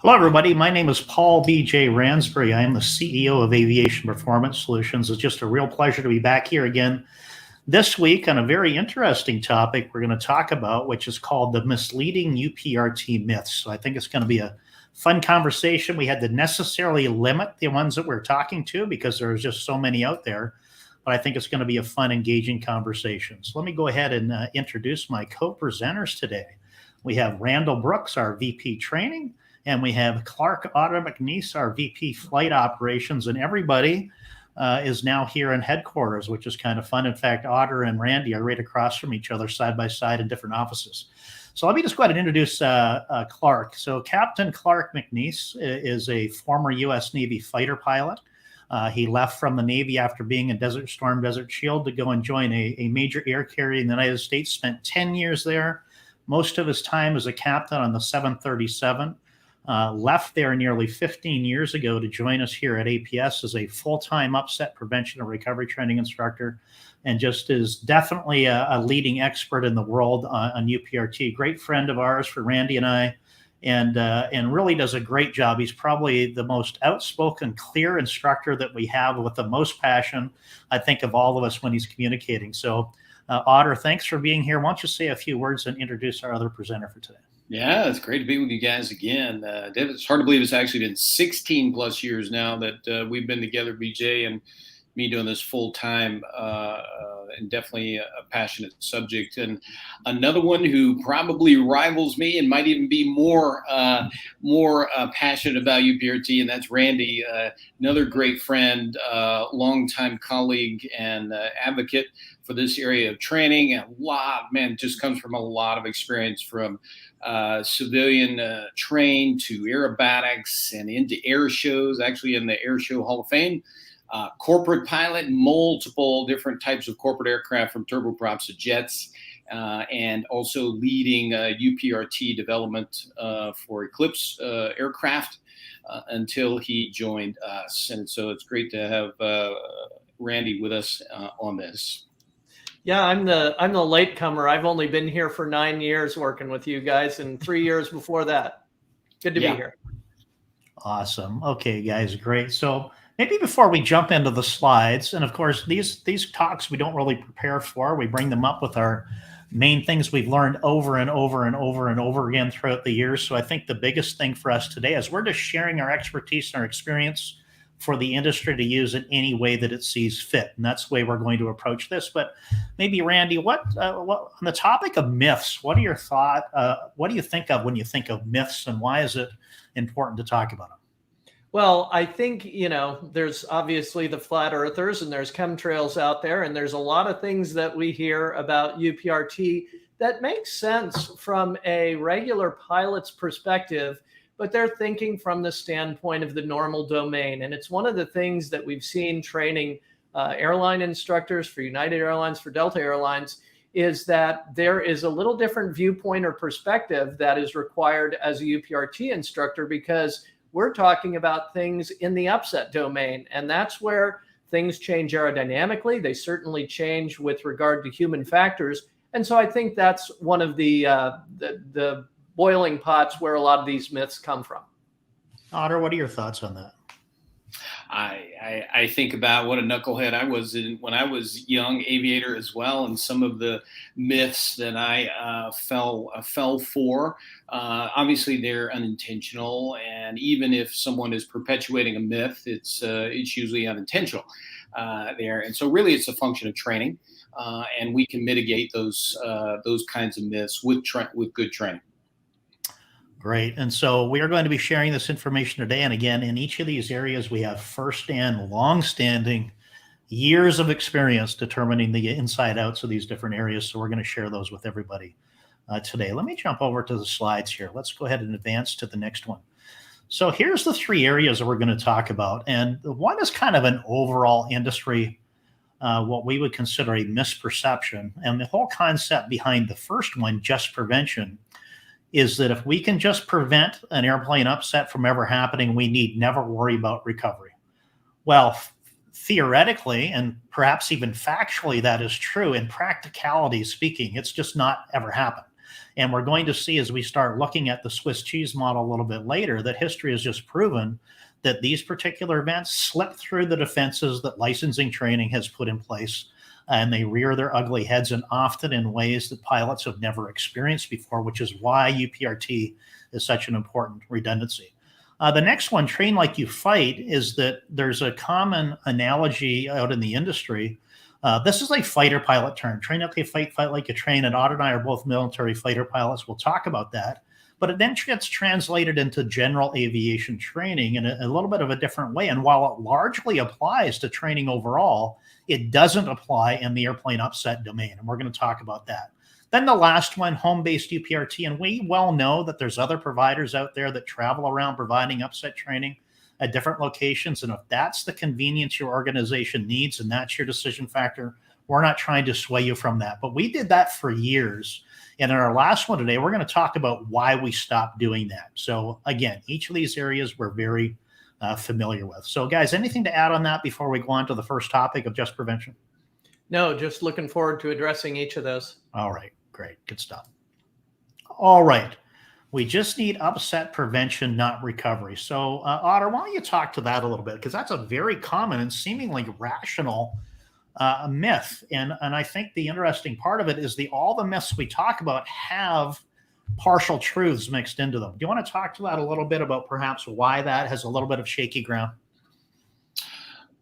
Hello, everybody. My name is Paul B.J. Ransbury. I am the CEO of Aviation Performance Solutions. It's just a real pleasure to be back here again this week on a very interesting topic we're going to talk about, which is called the misleading UPRT myths. So I think it's going to be a fun conversation. We had to necessarily limit the ones that we're talking to because there's just so many out there. But I think it's going to be a fun, engaging conversation. So let me go ahead and introduce my co-presenters today. We have Randall Brooks, our VP Training, and we have Clark Otter McNeese, our VP Flight Operations, and everybody is now here in headquarters, which is kind of fun. In fact, Otter and Randy are right across from each other, side by side in different offices. So let me just go ahead and introduce Clark. So Captain Clark McNeese is a former U.S. Navy fighter pilot. He left from the Navy after being in Desert Storm, Desert Shield to go and join a major air carrier in the United States, spent 10 years there. Most of his time as a captain on the 737. Left there nearly 15 years ago to join us here at APS as a full-time upset prevention and recovery training instructor, and just is definitely a leading expert in the world on UPRT. Great friend of ours for Randy and I, and really does a great job. He's probably the most outspoken, clear instructor that we have with the most passion, I think, of all of us when he's communicating. So, Otter, thanks for being here. Why don't you say a few words and introduce our other presenter for today? Yeah, it's great to be with you guys again. It's hard to believe it's actually been 16 plus years now that we've been together, BJ, and me doing this full time, and definitely a passionate subject. And another one who probably rivals me and might even be more passionate about UPRT, and that's Randy, another great friend, longtime colleague and advocate for this area of training. And just comes from a lot of experience from civilian train to aerobatics and into air shows, actually in the Air Show Hall of Fame. Corporate pilot, multiple different types of corporate aircraft from turboprops to jets, and also leading UPRT development for Eclipse aircraft until he joined us. And so it's great to have Randy with us on this. Yeah, I'm the latecomer. I've only been here for 9 years working with you guys, and 3 years before that. Good to be here. Awesome. Okay, guys, great. So maybe before we jump into the slides, and of course, these talks we don't really prepare for. We bring them up with our main things we've learned over and over and over and over again throughout the years. So I think the biggest thing for us today is we're just sharing our expertise and our experience for the industry to use in any way that it sees fit. And that's the way we're going to approach this. But maybe, Randy, what on the topic of myths, what are your thoughts? What do you think of when you think of myths, and why is it important to talk about them? Well, I think, there's obviously the flat earthers, and there's chemtrails out there, and there's a lot of things that we hear about UPRT that makes sense from a regular pilot's perspective, but they're thinking from the standpoint of the normal domain. And it's one of the things that we've seen training airline instructors for United Airlines, for Delta Airlines, is that there is a little different viewpoint or perspective that is required as a UPRT instructor, because we're talking about things in the upset domain. And that's where things change aerodynamically. They certainly change with regard to human factors. And so I think that's one of the boiling pots where a lot of these myths come from. Otter, what are your thoughts on that? I think about what a knucklehead I was when I was young aviator as well, and some of the myths that I fell for. Obviously, they're unintentional, and even if someone is perpetuating a myth, it's usually unintentional there. And so, really, it's a function of training, and we can mitigate those kinds of myths with good training. Great. And so we are going to be sharing this information today. And again, in each of these areas, we have first and long-standing years of experience determining the inside outs of these different areas. So we're going to share those with everybody today. Let me jump over to the slides here. Let's go ahead and advance to the next one. So here's the three areas that we're going to talk about. And one is kind of an overall industry, what we would consider a misperception. And the whole concept behind the first one, just prevention, is that if we can just prevent an airplane upset from ever happening, we need never worry about recovery. Well, theoretically, and perhaps even factually, that is true. In practicality speaking, it's just not ever happened. And we're going to see, as we start looking at the Swiss cheese model a little bit later, that history has just proven that these particular events slip through the defenses that licensing training has put in place, and they rear their ugly heads, and often in ways that pilots have never experienced before, which is why UPRT is such an important redundancy. The next one, train like you fight, is that there's a common analogy out in the industry. This is like fighter pilot term, train like you fight, fight like you train. And Odd and I are both military fighter pilots. We'll talk about that. But it then gets translated into general aviation training in a little bit of a different way. And while it largely applies to training overall, it doesn't apply in the airplane upset domain. And we're going to talk about that. Then the last one, home-based UPRT. And we well know that there's other providers out there that travel around providing upset training at different locations. And if that's the convenience your organization needs and that's your decision factor, we're not trying to sway you from that. But we did that for years. And in our last one today, we're going to talk about why we stopped doing that. So again, each of these areas we're very familiar with. So guys, anything to add on that before we go on to the first topic of just prevention? No, just looking forward to addressing each of those. All right, great, good stuff. All right, we just need upset prevention, not recovery. So Otter, why don't you talk to that a little bit? Because that's a very common and seemingly rational myth. And I think the interesting part of it is all the myths we talk about have partial truths mixed into them. Do you want to talk to that a little bit about perhaps why that has a little bit of shaky ground?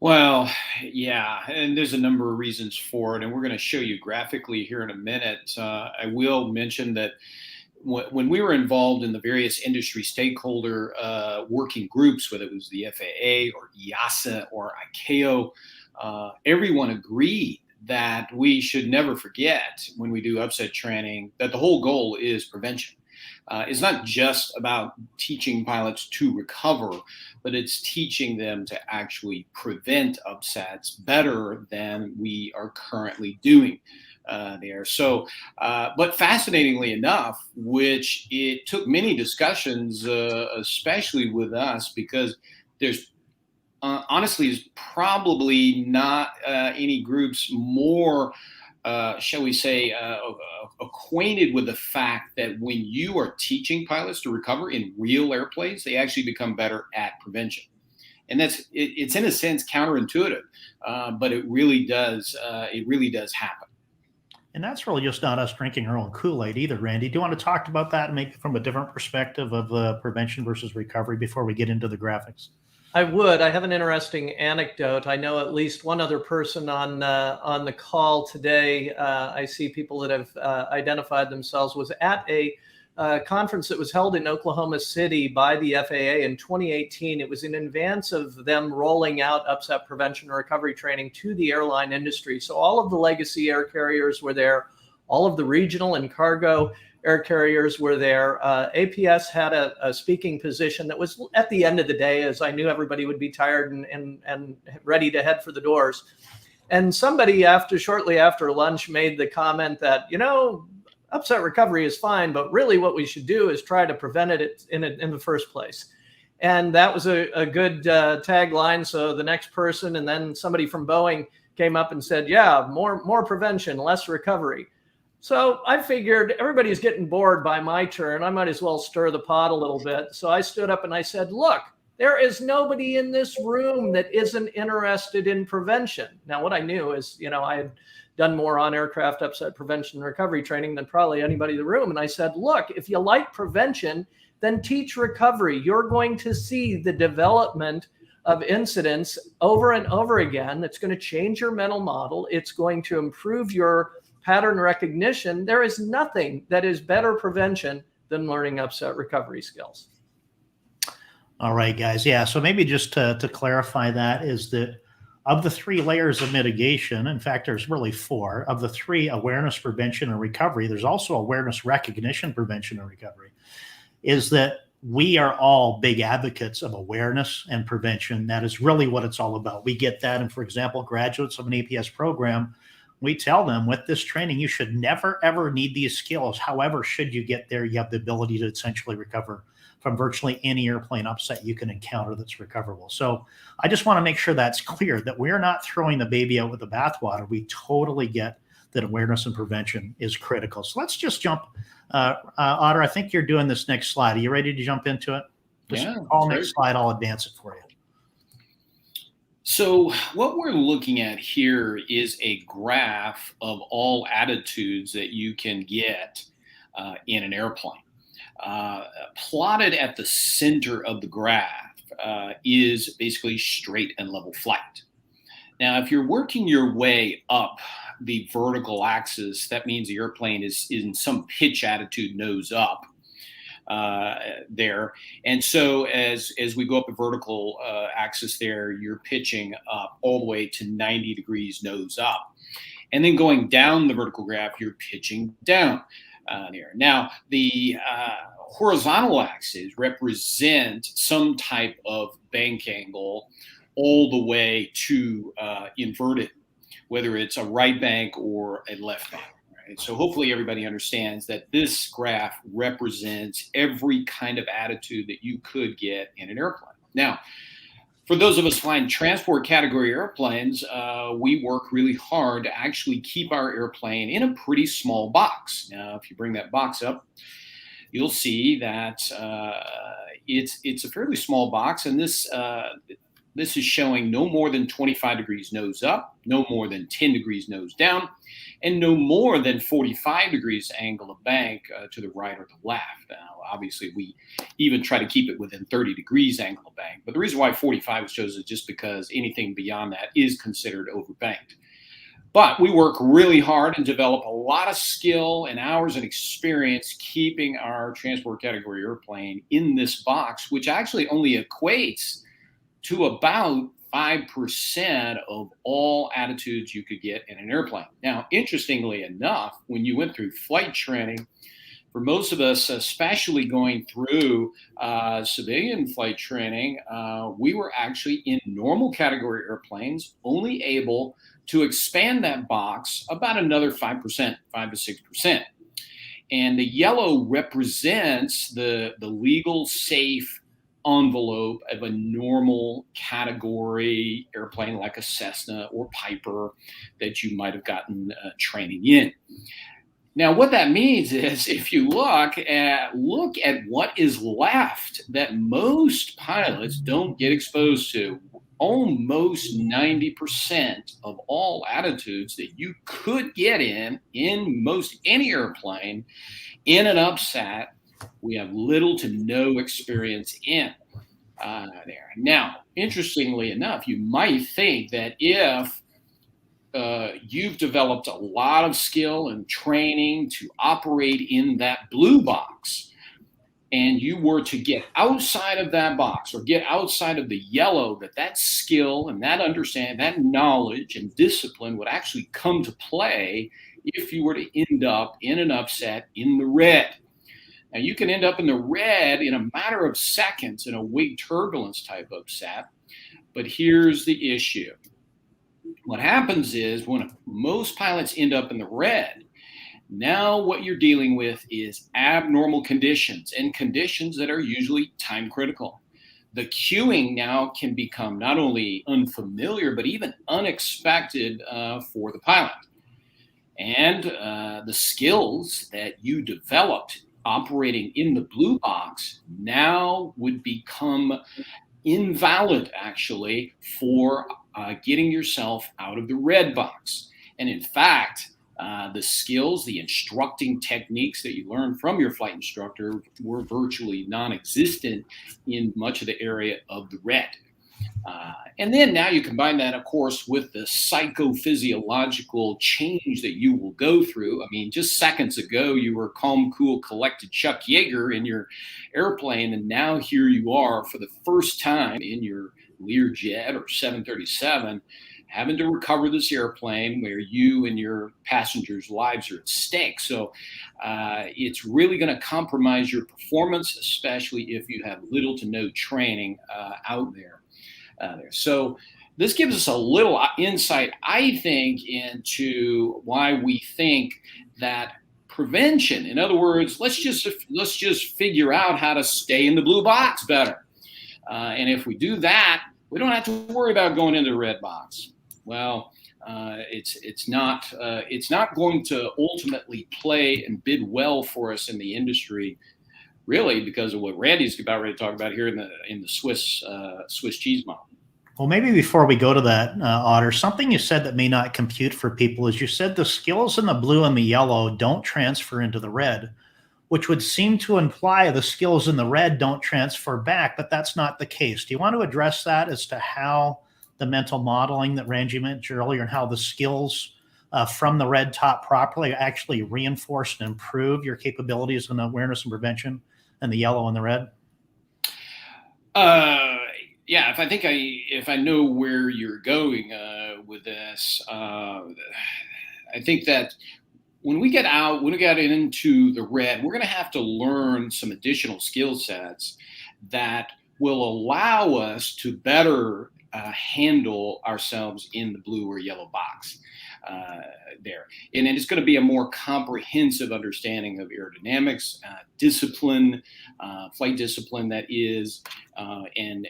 Well, yeah, and there's a number of reasons for it, and we're going to show you graphically here in a minute. I will mention that when we were involved in the various industry stakeholder working groups, whether it was the FAA or EASA or ICAO, everyone agreed that we should never forget when we do upset training that the whole goal is prevention. It's not just about teaching pilots to recover, but it's teaching them to actually prevent upsets better than we are currently doing there. So, but fascinatingly enough, which it took many discussions, especially with us, because there's honestly is probably not any groups more shall we say, acquainted with the fact that when you are teaching pilots to recover in real airplanes, they actually become better at prevention. And it's in a sense counterintuitive, but it really does happen. And that's really just not us drinking our own Kool-Aid either, Randy. Do you want to talk about that maybe from a different perspective of prevention versus recovery before we get into the graphics? I would. I have an interesting anecdote. I know at least one other person on the call today. I see people that have identified themselves was at a conference that was held in Oklahoma City by the FAA in 2018. It was in advance of them rolling out upset prevention and recovery training to the airline industry. So all of the legacy air carriers were there. All of the regional and cargo air carriers were there. APS had a speaking position that was at the end of the day, as I knew everybody would be tired and ready to head for the doors. And somebody shortly after lunch made the comment that, upset recovery is fine, but really what we should do is try to prevent it in the first place. And that was a good tagline. So the next person, and then somebody from Boeing came up and said, yeah, more prevention, less recovery. So I figured everybody's getting bored by my turn. I might as well stir the pot a little bit. So I stood up and I said, look, there is nobody in this room that isn't interested in prevention. Now, what I knew is, I had done more on aircraft upset prevention and recovery training than probably anybody in the room. And I said, look, if you like prevention, then teach recovery. You're going to see the development of incidents over and over again. That's going to change your mental model. It's going to improve your pattern recognition. There is nothing that is better prevention than learning upset recovery skills. All right, guys. Yeah. So maybe just to clarify that is that of the 3 layers of mitigation, in fact, there's really 4 of the 3: awareness, prevention, and recovery. There's also awareness, recognition, prevention, and recovery. Is that we are all big advocates of awareness and prevention. That is really what it's all about. We get that. And for example, graduates of an APS program, we tell them with this training, you should never, ever need these skills. However, should you get there, you have the ability to essentially recover from virtually any airplane upset you can encounter that's recoverable. So I just want to make sure that's clear, that we're not throwing the baby out with the bathwater. We totally get that awareness and prevention is critical. So let's just jump Otter, I think you're doing this next slide. Are you ready to jump into it? Just call next slide. I'll advance it for you. So what we're looking at here is a graph of all attitudes that you can get in an airplane. Plotted at the center of the graph is basically straight and level flight. Now, if you're working your way up the vertical axis, that means the airplane is in some pitch attitude nose up there. And so as we go up the vertical axis there, you're pitching up all the way to 90 degrees nose up. And then going down the vertical graph, you're pitching down there. Now, the horizontal axes represent some type of bank angle all the way to inverted, whether it's a right bank or a left bank. Right? So hopefully everybody understands that this graph represents every kind of attitude that you could get in an airplane. Now, for those of us flying transport category airplanes, we work really hard to actually keep our airplane in a pretty small box. Now, if you bring that box up, you'll see that it's a fairly small box, and this is showing no more than 25 degrees nose up, no more than 10 degrees nose down, and no more than 45 degrees angle of bank to the right or the left. Now, obviously, we even try to keep it within 30 degrees angle of bank, but the reason why 45 is chosen is just because anything beyond that is considered overbanked. But we work really hard and develop a lot of skill and hours and experience keeping our transport category airplane in this box, which actually only equates to about 5% of all attitudes you could get in an airplane. Now, interestingly enough, when you went through flight training, for most of us, especially going through civilian flight training, we were actually in normal category airplanes only able to expand that box about another 5%, 5 to 6%. And the yellow represents the legal safe envelope of a normal category airplane like a Cessna or Piper that you might have gotten training in. Now, what that means is if you look at what is left that most pilots don't get exposed to, almost 90% of all attitudes that you could get in most any airplane in an upset, we have little to no experience in there. Now, interestingly enough, you might think that if you've developed a lot of skill and training to operate in that blue box, and you were to get outside of that box or get outside of the yellow, that skill and that understanding, that knowledge and discipline would actually come to play if you were to end up in an upset in the red. Now, you can end up in the red in a matter of seconds in a wing turbulence type upset, but here's the issue. What happens is when most pilots end up in the red, now what you're dealing with is abnormal conditions and conditions that are usually time critical. The cueing now can become not only unfamiliar, but even unexpected for the pilot. And the skills that you developed operating in the blue box now would become invalid, actually, for getting yourself out of the red box. And in fact, the skills, the instructing techniques that you learned from your flight instructor were virtually non-existent in much of the area of the red. And then now you combine that, of course, with the psychophysiological change that you will go through. I mean, just seconds ago, you were calm, cool, collected Chuck Yeager in your airplane, and now here you are for the first time in your Learjet or 737, having to recover this airplane where you and your passengers' lives are at stake. So it's really going to compromise your performance, especially if you have little to no training out there. So this gives us a little insight, I think, into why we think that prevention, in other words, let's just figure out how to stay in the blue box better. And if we do that, we don't have to worry about going into the red box. Well, It's not going to ultimately play and bid well for us in the industry, really, because of what Randy's about ready to talk about here in the Swiss cheese model. Well, maybe before we go to that, Otter, something you said that may not compute for people is you said the skills in the blue and the yellow don't transfer into the red, which would seem to imply the skills in the red don't transfer back, but that's not the case. Do you want to address that as to how the mental modeling that Randy mentioned earlier and how the skills from the red top properly actually reinforce and improve your capabilities in awareness and prevention, and the yellow and the red? Yeah, if I know where you're going with this, I think that when we get into the red, we're going to have to learn some additional skill sets that will allow us to better handle ourselves in the blue or yellow box there. And it's going to be a more comprehensive understanding of aerodynamics, discipline, flight discipline that is, and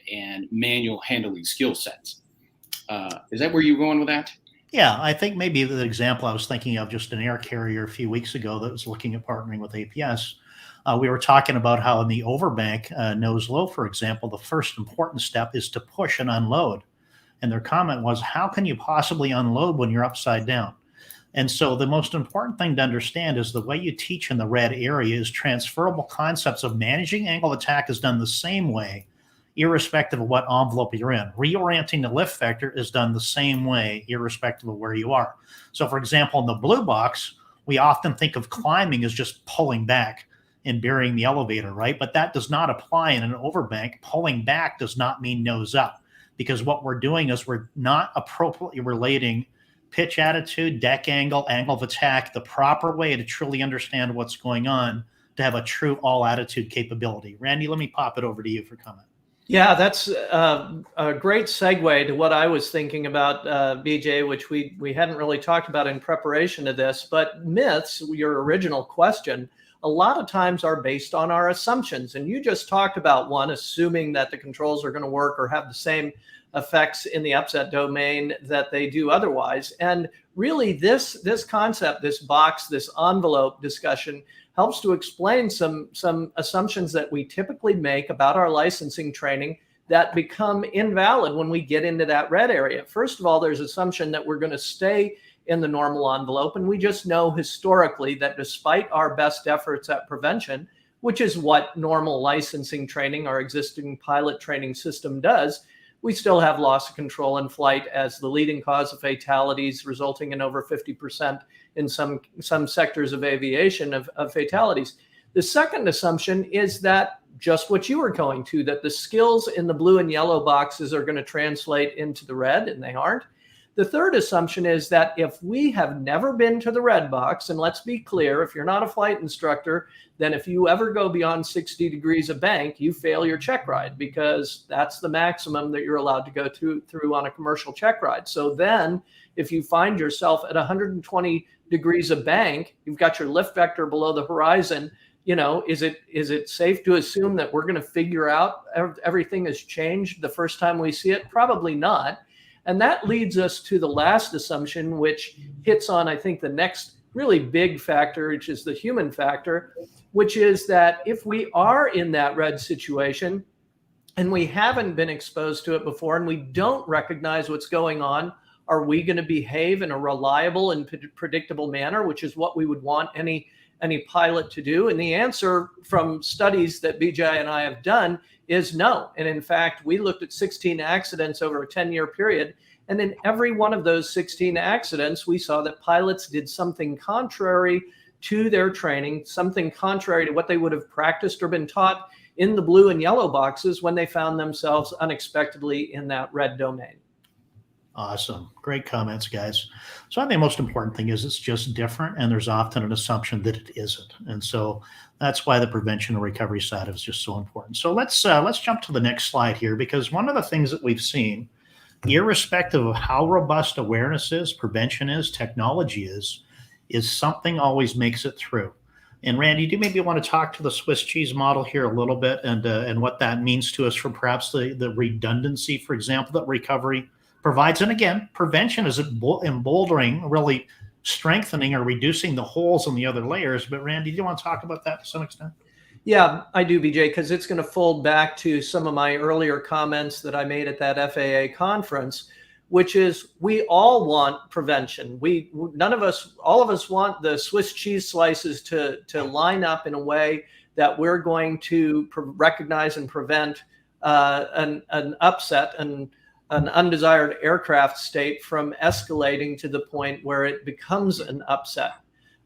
manual handling skill sets. Is that where you're going with that? Yeah, I think maybe the example I was thinking of, just an air carrier a few weeks ago that was looking at partnering with APS. We were talking about how in the overbank nose low, for example, the first important step is to push and unload. And their comment was, how can you possibly unload when you're upside down? And so the most important thing to understand is the way you teach in the red area is transferable concepts of managing angle of attack is done the same way, irrespective of what envelope you're in. Reorienting the lift vector is done the same way, irrespective of where you are. So for example, in the blue box, we often think of climbing as just pulling back and burying the elevator, right? But that does not apply in an overbank. Pulling back does not mean nose up, because what we're doing is we're not appropriately relating pitch attitude, deck angle, angle of attack, the proper way to truly understand what's going on to have a true all attitude capability. Randy, let me pop it over to you for comment. Yeah, that's a great segue to what I was thinking about, BJ, which we hadn't really talked about in preparation to this. But myths, your original question, a lot of times are based on our assumptions. And you just talked about one, assuming that the controls are going to work or have the same effects in the upset domain that they do otherwise. And really this concept, this box, this envelope discussion helps to explain some assumptions that we typically make about our licensing training that become invalid when we get into that red area. First of all, there's assumption that we're going to stay in the normal envelope. And we just know historically that despite our best efforts at prevention, which is what normal licensing training, our existing pilot training system does, we still have loss of control in flight as the leading cause of fatalities, resulting in over 50% in some sectors of aviation of fatalities. The second assumption is that just what you were going to, that the skills in the blue and yellow boxes are going to translate into the red, and they aren't. The third assumption is that if we have never been to the red box, and let's be clear, if you're not a flight instructor, then if you ever go beyond 60 degrees of bank, you fail your check ride, because that's the maximum that you're allowed to go through on a commercial check ride. So then if you find yourself at 120 degrees of bank, you've got your lift vector below the horizon, you know, is it safe to assume that we're going to figure out everything has changed the first time we see it? Probably not. And that leads us to the last assumption, which hits on, I think, the next really big factor, which is the human factor, which is that if we are in that red situation and we haven't been exposed to it before and we don't recognize what's going on, are we going to behave in a reliable and predictable manner, which is what we would want any pilot to do? And the answer from studies that BJ and I have done is no. And in fact, we looked at 16 accidents over a 10-year period. And in every one of those 16 accidents, we saw that pilots did something contrary to their training, something contrary to what they would have practiced or been taught in the blue and yellow boxes when they found themselves unexpectedly in that red domain. Awesome. Great comments, guys. So I think the most important thing is it's just different, and there's often an assumption that it isn't. And so that's why the prevention and recovery side is just so important. So let's jump to the next slide here, because one of the things that we've seen, irrespective of how robust awareness is, prevention is, technology is something always makes it through. And Randy, do you maybe want to talk to the Swiss cheese model here a little bit and what that means to us for perhaps the redundancy, for example, that recovery provides, and again, prevention is emboldening, really strengthening or reducing the holes in the other layers. But Randy, do you want to talk about that to some extent? Yeah, I do, BJ, because it's going to fold back to some of my earlier comments that I made at that FAA conference, which is we all want prevention. All of us want the Swiss cheese slices to line up in a way that we're going to recognize and prevent an upset and an undesired aircraft state from escalating to the point where it becomes an upset.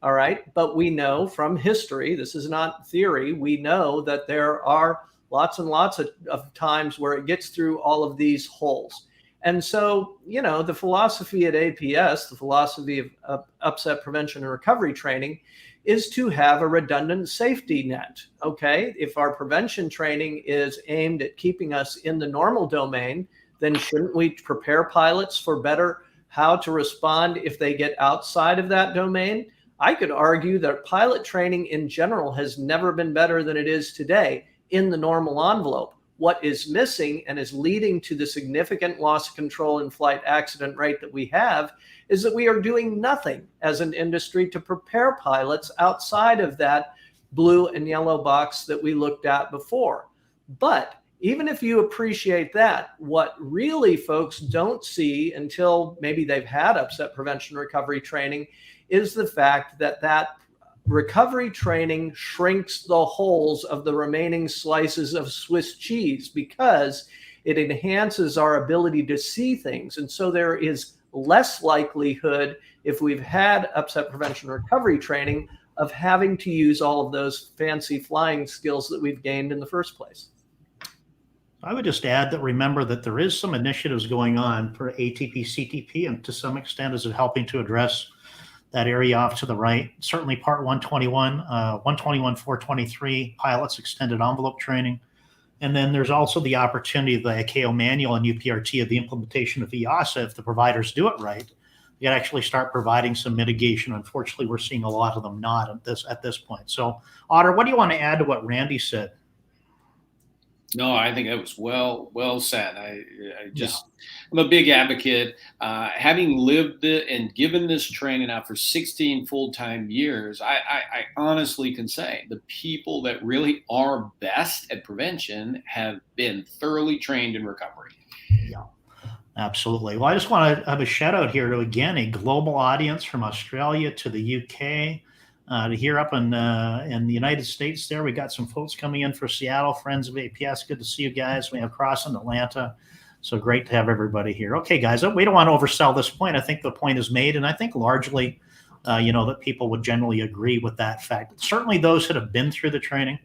All right. But we know from history, this is not theory, we know that there are lots and lots of times where it gets through all of these holes. And so, the philosophy at APS, the philosophy of upset prevention and recovery training, is to have a redundant safety net. Okay. If our prevention training is aimed at keeping us in the normal domain, then shouldn't we prepare pilots for better how to respond if they get outside of that domain? I could argue that pilot training in general has never been better than it is today in the normal envelope. What is missing and is leading to the significant loss of control in flight accident rate that we have is that we are doing nothing as an industry to prepare pilots outside of that blue and yellow box that we looked at before. But even if you appreciate that, what really folks don't see until maybe they've had upset prevention recovery training is the fact that recovery training shrinks the holes of the remaining slices of Swiss cheese because it enhances our ability to see things. And so there is less likelihood, if we've had upset prevention recovery training, of having to use all of those fancy flying skills that we've gained in the first place. I would just add that remember that there is some initiatives going on for ATP, CTP, and to some extent is it helping to address that area off to the right. Certainly part 121, 121, 423, pilots extended envelope training. And then there's also the opportunity of the ICAO manual and UPRT of the implementation of EASA. If the providers do it right, you can actually start providing some mitigation. Unfortunately, we're seeing a lot of them not at this point. So Otter, what do you want to add to what Randy said? No, I think that was well said. I'm a big advocate. Having lived it and given this training out for 16 full-time years, I honestly can say the people that really are best at prevention have been thoroughly trained in recovery. Yeah, absolutely. Well, I just want to have a shout out here to, again, a global audience from Australia to the UK. To here up in the United States there. We got some folks coming in for Seattle, friends of APS. Good to see you guys. We have Cross in Atlanta. So great to have everybody here. Okay, guys, we don't want to oversell this point. I think the point is made, and I think largely, that people would generally agree with that fact. Certainly those that have been through the training,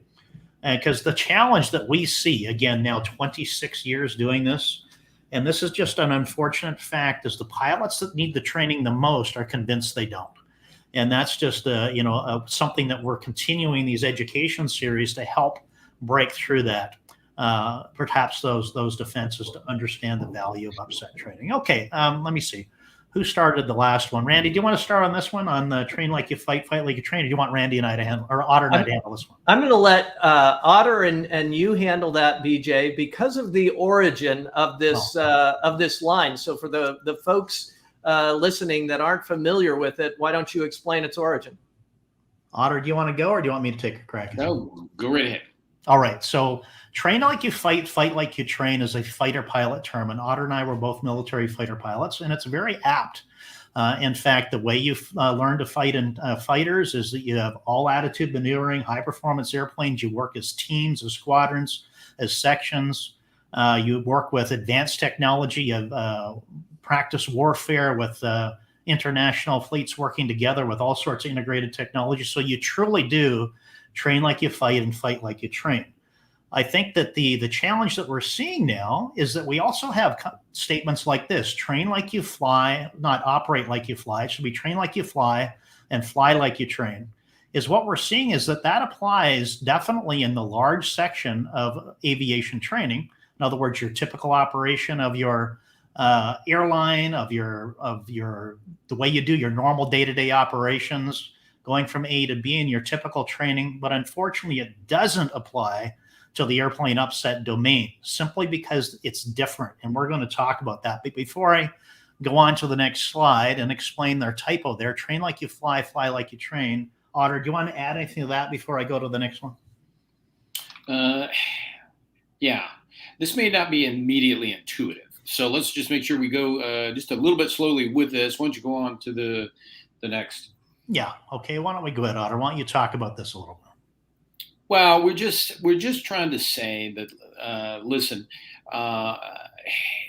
because the challenge that we see, again, now 26 years doing this, and this is just an unfortunate fact, is the pilots that need the training the most are convinced they don't. And that's just something that we're continuing these education series to help break through that. Perhaps those defenses to understand the value of upset training. Okay, let me see. Who started the last one? Randy, do you want to start on this one on the train like you fight like you train? Or do you want Randy and I to handle, or Otter and I to handle this one? I'm going to let Otter and you handle that, BJ, because of the origin of this line. So for the folks listening that aren't familiar with it, why don't you explain its origin? Otter, do you want to go, or do you want me to take a crack? No, go right ahead. All right. So train like you fight like you train is a fighter pilot term. And Otter and I were both military fighter pilots, and it's very apt. In fact, the way you learn to fight in fighters is that you have all attitude maneuvering, high performance airplanes. You work as teams, as squadrons, as sections. You work with advanced technology. You have practice warfare with international fleets working together with all sorts of integrated technology. So you truly do train like you fight and fight like you train. I think that the challenge that we're seeing now is that we also have statements like this: train like you fly, not operate like you fly. It should be train like you fly and fly like you train. Is what we're seeing is that applies definitely in the large section of aviation training. In other words, your typical operation of your airline, of the way you do your normal day-to-day operations, going from A to B in your typical training. But unfortunately, it doesn't apply to the airplane upset domain, simply because it's different. And we're going to talk about that. But before I go on to the next slide and explain their typo there, train like you fly, fly like you train. Otter, do you want to add anything to that before I go to the next one? Yeah, this may not be immediately intuitive. So let's just make sure we go just a little bit slowly with this. Why don't you go on to the next? Yeah. Okay. Why don't we go ahead, Otter? Why don't you talk about this a little bit? Well, we're just trying to say that, listen,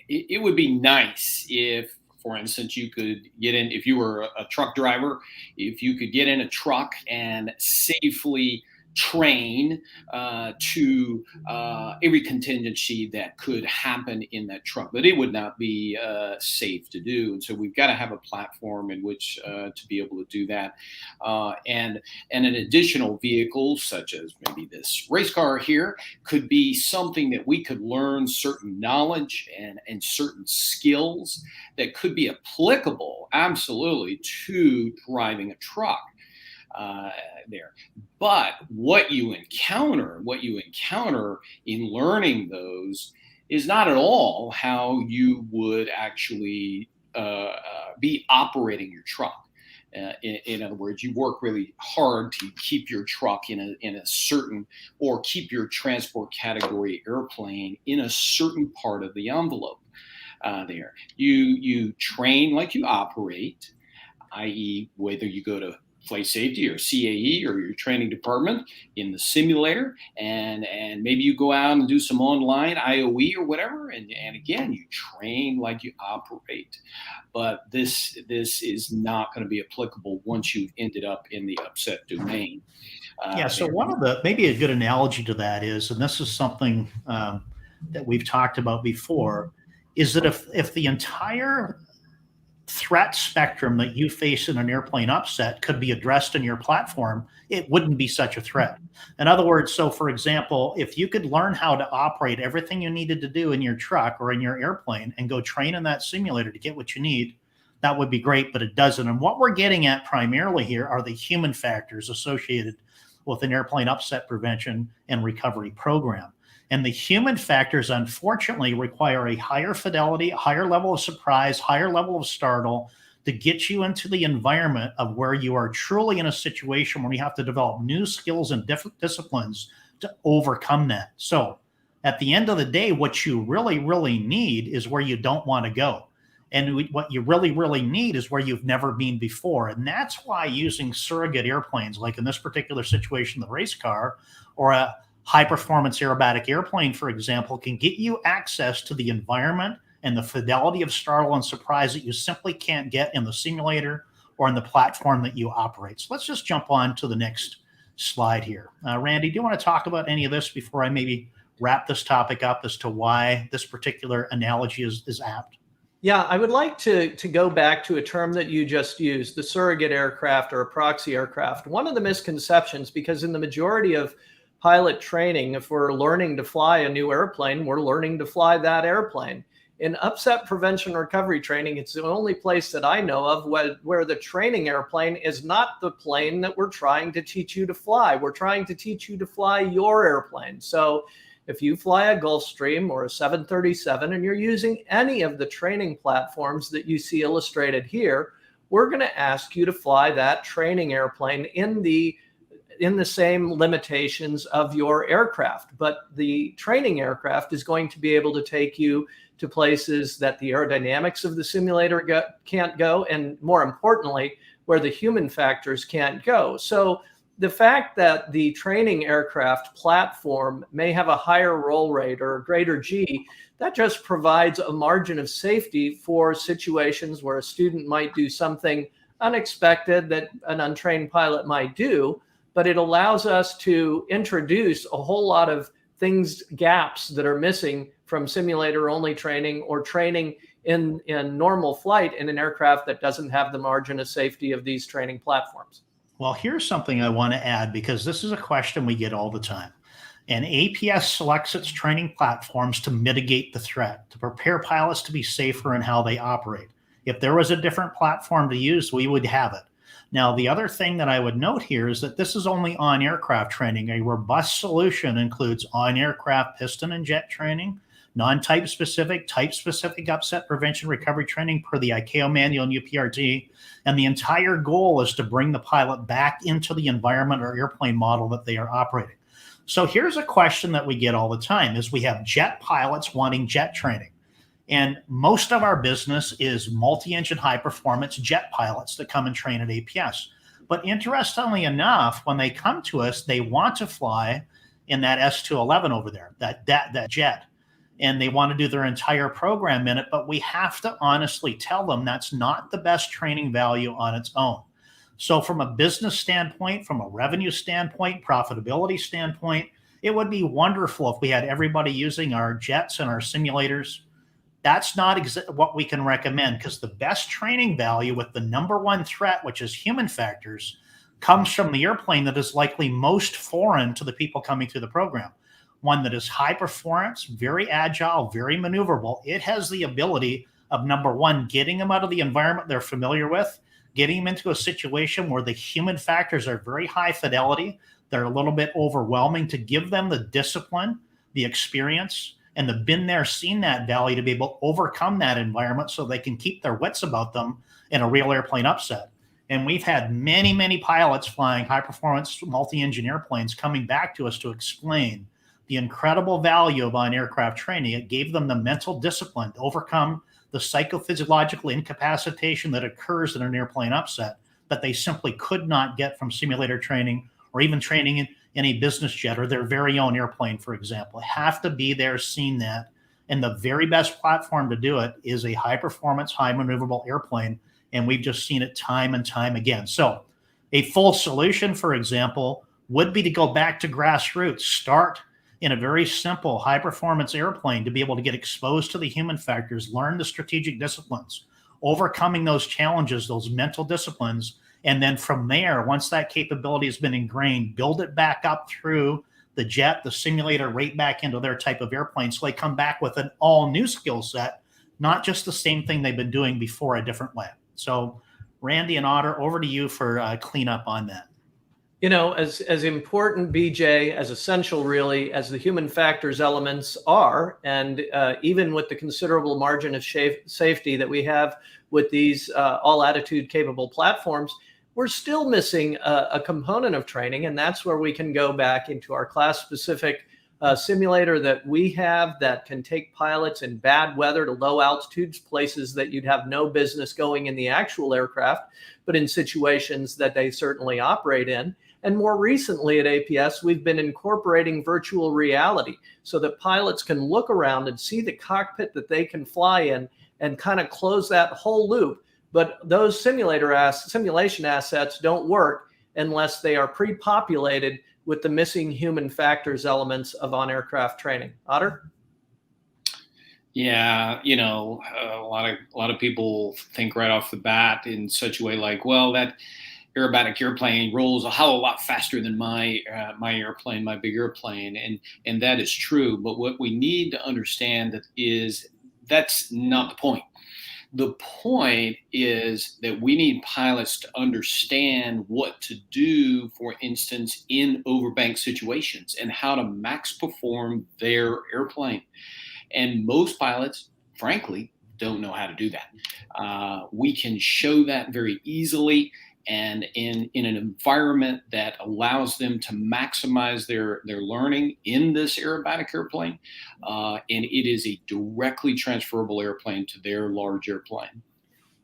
it would be nice if, for instance, you could get in, if you were a truck driver, if you could get in a truck and safely train to every contingency that could happen in that truck, but it would not be safe to do. And so we've got to have a platform in which to be able to do that. And an additional vehicle, such as maybe this race car here, could be something that we could learn certain knowledge and certain skills that could be applicable absolutely to driving a truck. There. But what you encounter in learning those is not at all how you would actually be operating your truck. In other words, you work really hard to keep your truck in a certain, or keep your transport category airplane in a certain part of the envelope. There, you train like you operate, i.e., whether you go to flight safety or CAE or your training department in the simulator, and maybe you go out and do some online IOE or whatever, and again, you train like you operate. But this is not going to be applicable once you've ended up in the upset domain. Yeah, so one of the, maybe a good analogy to that is, and this is something that we've talked about before, is that if the entire threat spectrum that you face in an airplane upset could be addressed in your platform, it wouldn't be such a threat. In other words, so for example, if you could learn how to operate everything you needed to do in your truck or in your airplane and go train in that simulator to get what you need, that would be great, but it doesn't. And what we're getting at primarily here are the human factors associated with an airplane upset prevention and recovery program. And the human factors, unfortunately, require a higher fidelity, a higher level of surprise, higher level of startle to get you into the environment of where you are truly in a situation where you have to develop new skills and different disciplines to overcome that. So at the end of the day, what you really, really need is where you don't want to go. And what you really, really need is where you've never been before. And that's why using surrogate airplanes, like in this particular situation, the race car, or a high-performance aerobatic airplane, for example, can get you access to the environment and the fidelity of startle and surprise that you simply can't get in the simulator or in the platform that you operate. So let's just jump on to the next slide here. Randy, do you want to talk about any of this before I maybe wrap this topic up as to why this particular analogy is apt? Yeah, I would like to go back to a term that you just used, the surrogate aircraft or a proxy aircraft. One of the misconceptions, because in the majority of pilot training, if we're learning to fly a new airplane, we're learning to fly that airplane. In upset prevention recovery training, it's the only place that I know of where the training airplane is not the plane that we're trying to teach you to fly. We're trying to teach you to fly your airplane. So if you fly a Gulfstream or a 737 and you're using any of the training platforms that you see illustrated here, we're going to ask you to fly that training airplane in the same limitations of your aircraft. But the training aircraft is going to be able to take you to places that the aerodynamics of the simulator can't go, and more importantly, where the human factors can't go. So the fact that the training aircraft platform may have a higher roll rate or a greater G, that just provides a margin of safety for situations where a student might do something unexpected that an untrained pilot might do. But it allows us to introduce a whole lot of gaps that are missing from simulator only training or training in normal flight in an aircraft that doesn't have the margin of safety of these training platforms. Well, here's something I want to add, because this is a question we get all the time. And APS selects its training platforms to mitigate the threat, to prepare pilots to be safer in how they operate. If there was a different platform to use, we would have it. Now, the other thing that I would note here is that this is only on aircraft training. A robust solution includes on aircraft piston and jet training, non-type specific, type specific upset prevention recovery training per the ICAO manual and UPRT. And the entire goal is to bring the pilot back into the environment or airplane model that they are operating. So here's a question that we get all the time is we have jet pilots wanting jet training. And most of our business is multi-engine high performance jet pilots that come and train at APS. But interestingly enough, when they come to us, they want to fly in that S211 over there, that jet. And they want to do their entire program in it. But we have to honestly tell them that's not the best training value on its own. So from a business standpoint, from a revenue standpoint, profitability standpoint, it would be wonderful if we had everybody using our jets and our simulators. That's not what we can recommend, because the best training value with the number one threat, which is human factors, comes from the airplane that is likely most foreign to the people coming through the program. One that is high performance, very agile, very maneuverable. It has the ability of, number one, getting them out of the environment they're familiar with, getting them into a situation where the human factors are very high fidelity. They're a little bit overwhelming, to give them the discipline, the experience, and the been there, seen that value to be able to overcome that environment so they can keep their wits about them in a real airplane upset. And we've had many, many pilots flying high performance multi-engine airplanes coming back to us to explain the incredible value of on-aircraft training. It gave them the mental discipline to overcome the psychophysiological incapacitation that occurs in an airplane upset that they simply could not get from simulator training or even training in a business jet or their very own airplane, for example. Have to be there, seen that. And the very best platform to do it is a high performance, high maneuverable airplane. And we've just seen it time and time again. So a full solution, for example, would be to go back to grassroots, start in a very simple high performance airplane to be able to get exposed to the human factors, learn the strategic disciplines, overcoming those challenges, those mental disciplines. And then from there, once that capability has been ingrained, build it back up through the jet, the simulator, right back into their type of airplane. So they come back with an all new skill set, not just the same thing they've been doing before a different way. So Randy and Otter, over to you for cleanup on that. You know, as important, BJ, as essential really as the human factors elements are, and even with the considerable margin of safety that we have with these all attitude capable platforms, we're still missing a component of training. And that's where we can go back into our class specific simulator that we have that can take pilots in bad weather to low altitudes, places that you'd have no business going in the actual aircraft, but in situations that they certainly operate in. And more recently at APS, we've been incorporating virtual reality so that pilots can look around and see the cockpit that they can fly in and kind of close that whole loop. But those simulation assets don't work unless they are pre-populated with the missing human factors elements of on-aircraft training. Otter? Yeah, you know, a lot of people think right off the bat in such a way like, well, that aerobatic airplane rolls a hell of a lot faster than my airplane, my big airplane, and that is true. But what we need to understand is that's not the point. The point is that we need pilots to understand what to do, for instance, in overbank situations and how to max perform their airplane. And most pilots, frankly, don't know how to do that. We can show that very easily, and in an environment that allows them to maximize their learning in this aerobatic airplane. And it is a directly transferable airplane to their large airplane.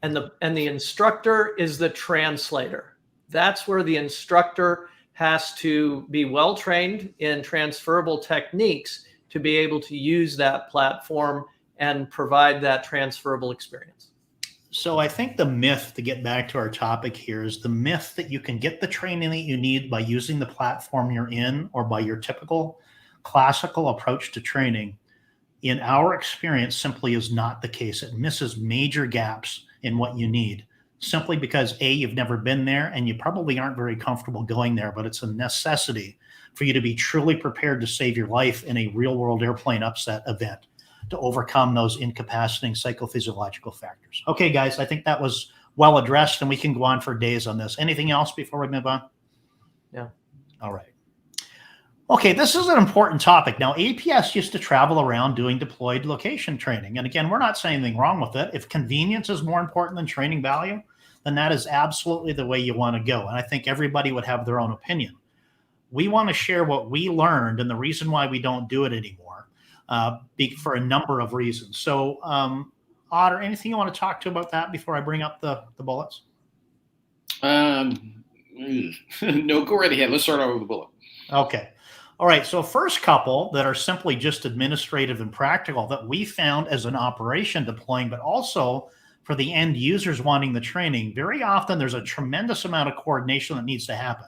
And the instructor is the translator. That's where the instructor has to be well trained in transferable techniques to be able to use that platform and provide that transferable experience. So I think the myth, to get back to our topic here, is the myth that you can get the training that you need by using the platform you're in or by your typical classical approach to training. In our experience, simply is not the case. It misses major gaps in what you need, simply because A, you've never been there and you probably aren't very comfortable going there, but it's a necessity for you to be truly prepared to save your life in a real world airplane upset event, to overcome those incapacitating psychophysiological factors. Okay, guys, I think that was well addressed, and we can go on for days on this. Anything else before we move on? No. All right. Okay, this is an important topic. Now, APS used to travel around doing deployed location training. And again, we're not saying anything wrong with it. If convenience is more important than training value, then that is absolutely the way you want to go. And I think everybody would have their own opinion. We want to share what we learned and the reason why we don't do it anymore for a number of reasons. So, Otter, anything you want to talk to about that before I bring up the bullets? No, go right ahead. Let's start out with the bullet. Okay. All right. So first couple that are simply just administrative and practical that we found as an operation deploying, but also for the end users wanting the training, very often there's a tremendous amount of coordination that needs to happen.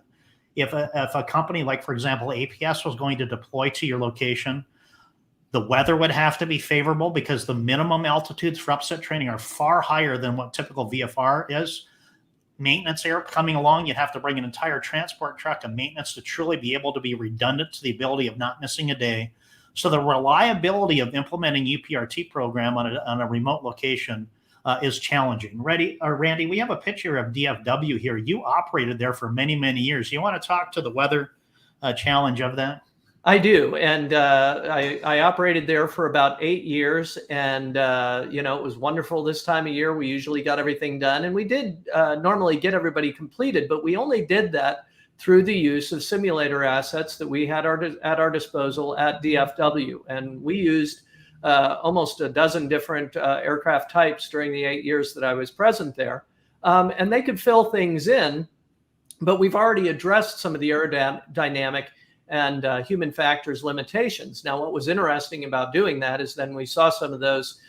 If a company like, for example, APS was going to deploy to your location, the weather would have to be favorable because the minimum altitudes for upset training are far higher than what typical VFR is. Maintenance air coming along, you'd have to bring an entire transport truck of maintenance to truly be able to be redundant to the ability of not missing a day. So the reliability of implementing UPRT program on a remote location is challenging. Randy, we have a picture of DFW here. You operated there for many, many years. You want to talk to the weather challenge of that? I do. And I operated there for about 8 years. And, it was wonderful this time of year. We usually got everything done. And we did normally get everybody completed, but we only did that through the use of simulator assets that we had at our disposal at DFW. And we used almost a dozen different aircraft types during the 8 years that I was present there. And they could fill things in, but we've already addressed some of the aerodynamic and human factors limitations. Now, what was interesting about doing that is then we saw some of those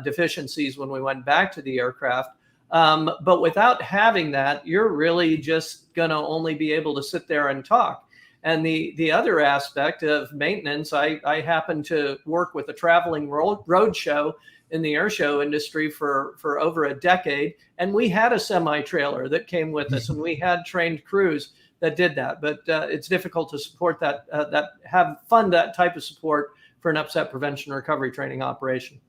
deficiencies when we went back to the aircraft. But without having that, you're really just going to only be able to sit there and talk. And the other aspect of maintenance, I happen to work with a traveling road show in the air show industry for over a decade. And we had a semi-trailer that came with us, and we had trained crews that did that. But it's difficult to support that fund that type of support for an upset prevention and recovery training operation.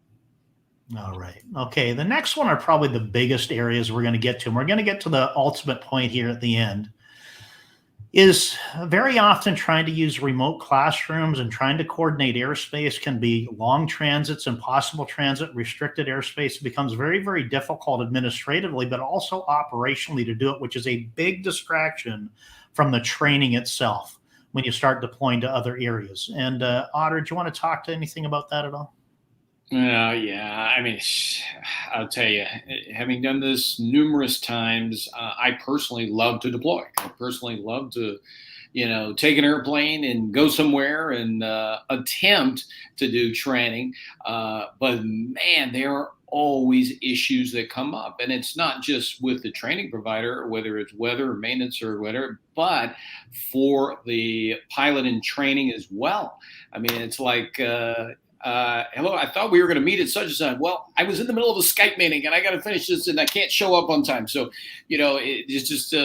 All right. Okay. The next one are probably the biggest areas we're going to get to. And we're going to get to the ultimate point here at the end. Is very often trying to use remote classrooms and trying to coordinate airspace can be long transits, impossible transit, restricted airspace. It becomes very, very difficult administratively, but also operationally to do it, which is a big distraction from the training itself when you start deploying to other areas. And Otter, do you want to talk to anything about that at all? Yeah. I mean, I'll tell you, having done this numerous times, I personally love to deploy. I personally love to, take an airplane and go somewhere and attempt to do training. But man, there are always issues that come up. And it's not just with the training provider, whether it's weather or maintenance or whatever, but for the pilot in training as well. I mean, it's like, hello, I thought we were going to meet at such and such. Well, I was in the middle of a Skype meeting and I got to finish this and I can't show up on time. So, it's just,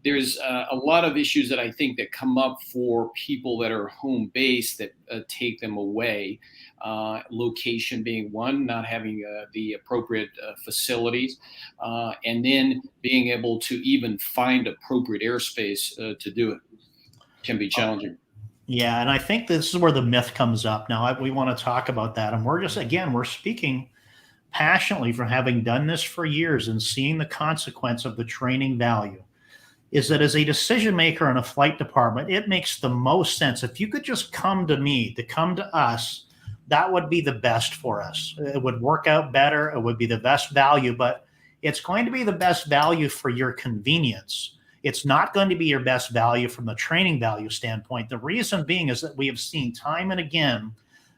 there's a lot of issues that I think that come up for people that are home based that take them away. Location being one, not having the appropriate facilities, and then being able to even find appropriate airspace to do it can be challenging. Yeah, and I think this is where the myth comes up. Now, we want to talk about that. And we're speaking passionately from having done this for years and seeing the consequence of the training value, is that as a decision maker in a flight department, it makes the most sense. If you could just come to us, that would be the best for us. It would work out better. It would be the best value, but it's going to be the best value for your convenience. It's not going to be your best value from the training value standpoint. The reason being is that we have seen time and again,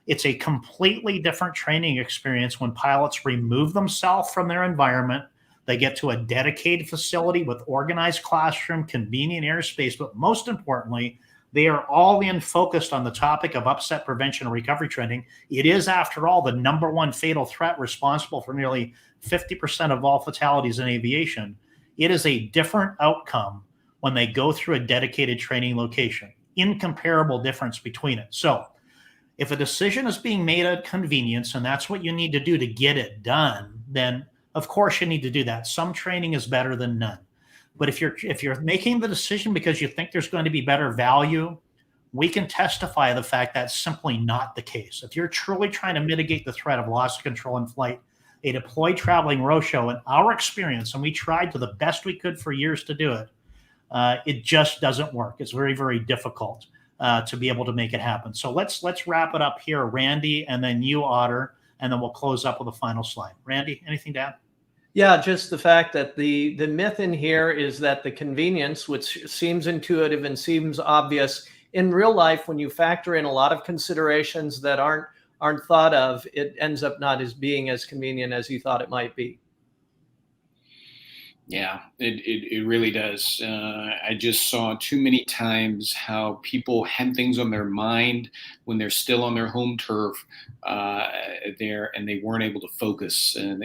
it's a completely different training experience when pilots remove themselves from their environment. They get to a dedicated facility with organized classroom, convenient airspace, but most importantly, they are all in focused on the topic of upset prevention and recovery training. It is, after all, the number one fatal threat responsible for nearly 50% of all fatalities in aviation. It is a different outcome when they go through a dedicated training location. Incomparable difference between it. So if a decision is being made at convenience, and that's what you need to do to get it done, then of course you need to do that. Some training is better than none. But if you're making the decision because you think there's going to be better value, we can testify the fact that's simply not the case. If you're truly trying to mitigate the threat of loss of control in flight, a deployed traveling roadshow, in our experience, and we tried to the best we could for years to do it, it just doesn't work. It's very, very difficult to be able to make it happen. So let's wrap it up here, Randy, and then you, Otter, and then we'll close up with a final slide. Randy, anything to add? Yeah, just the fact that the myth in here is that the convenience, which seems intuitive and seems obvious, in real life, when you factor in a lot of considerations that aren't thought of, it ends up not as being as convenient as you thought it might be. Yeah, it really does. I just saw too many times how people had things on their mind when they're still on their home turf there, and they weren't able to focus. And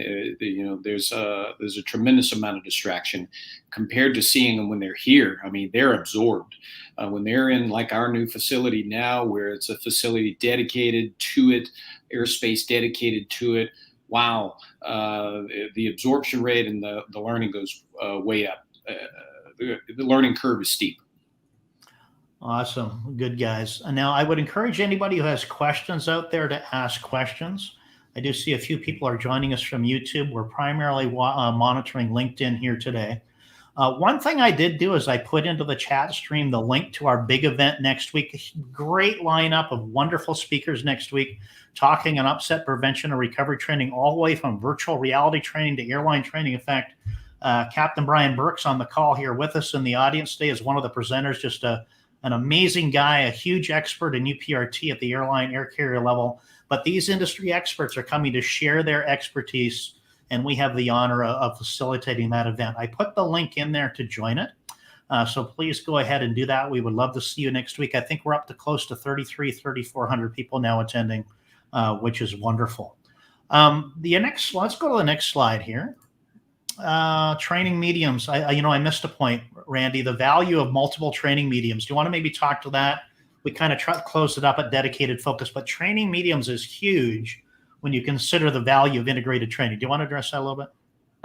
there's a tremendous amount of distraction compared to seeing them when they're here. I mean, they're absorbed. When they're in like our new facility now, where it's a facility dedicated to it, airspace dedicated to it. Wow, the absorption rate and the learning goes way up. The learning curve is steep. Awesome. Good, guys. And now I would encourage anybody who has questions out there to ask questions. I do see a few people are joining us from YouTube. We're primarily monitoring LinkedIn here today. One thing I did do is I put into the chat stream the link to our big event next week. Great lineup of wonderful speakers next week, talking on upset prevention and recovery training, all the way from virtual reality training to airline training. In fact, Captain Brian Burke's on the call here with us in the audience today as one of the presenters, just an amazing guy, a huge expert in UPRT at the airline air carrier level. But these industry experts are coming to share their expertise, and we have the honor of facilitating that event. I put the link in there to join it. So please go ahead and do that. We would love to see you next week. I think we're up to close to 3,400 people now attending, which is wonderful. Let's go to the next slide here. Training mediums. I missed a point, Randy, the value of multiple training mediums. Do you want to maybe talk to that? We kind of closed it up at dedicated focus, but training mediums is huge when you consider the value of integrated training. Do you want to address that a little bit?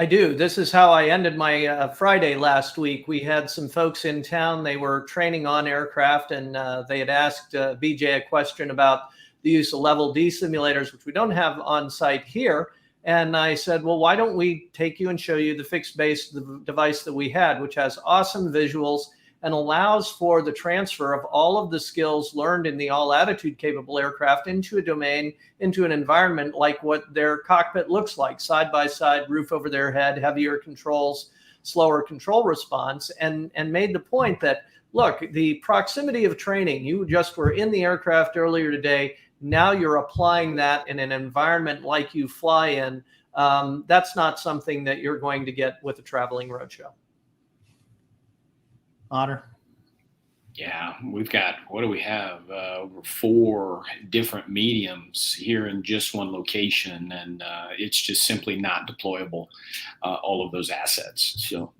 I do. This is how I ended my Friday last week. We had some folks in town. They were training on aircraft, and they had asked BJ a question about the use of level D simulators, which we don't have on site here. And I said, well, why don't we take you and show you the fixed base device that we had, which has awesome visuals and allows for the transfer of all of the skills learned in the all attitude capable aircraft into a domain, into an environment like what their cockpit looks like, side by side, roof over their head, heavier controls, slower control response, and made the point that, look, the proximity of training, you just were in the aircraft earlier today, now you're applying that in an environment like you fly in. That's not something that you're going to get with a traveling roadshow. Otter? Yeah, we've got, what do we have? Over 4 different mediums here in just one location, and it's just simply not deployable, all of those assets. So,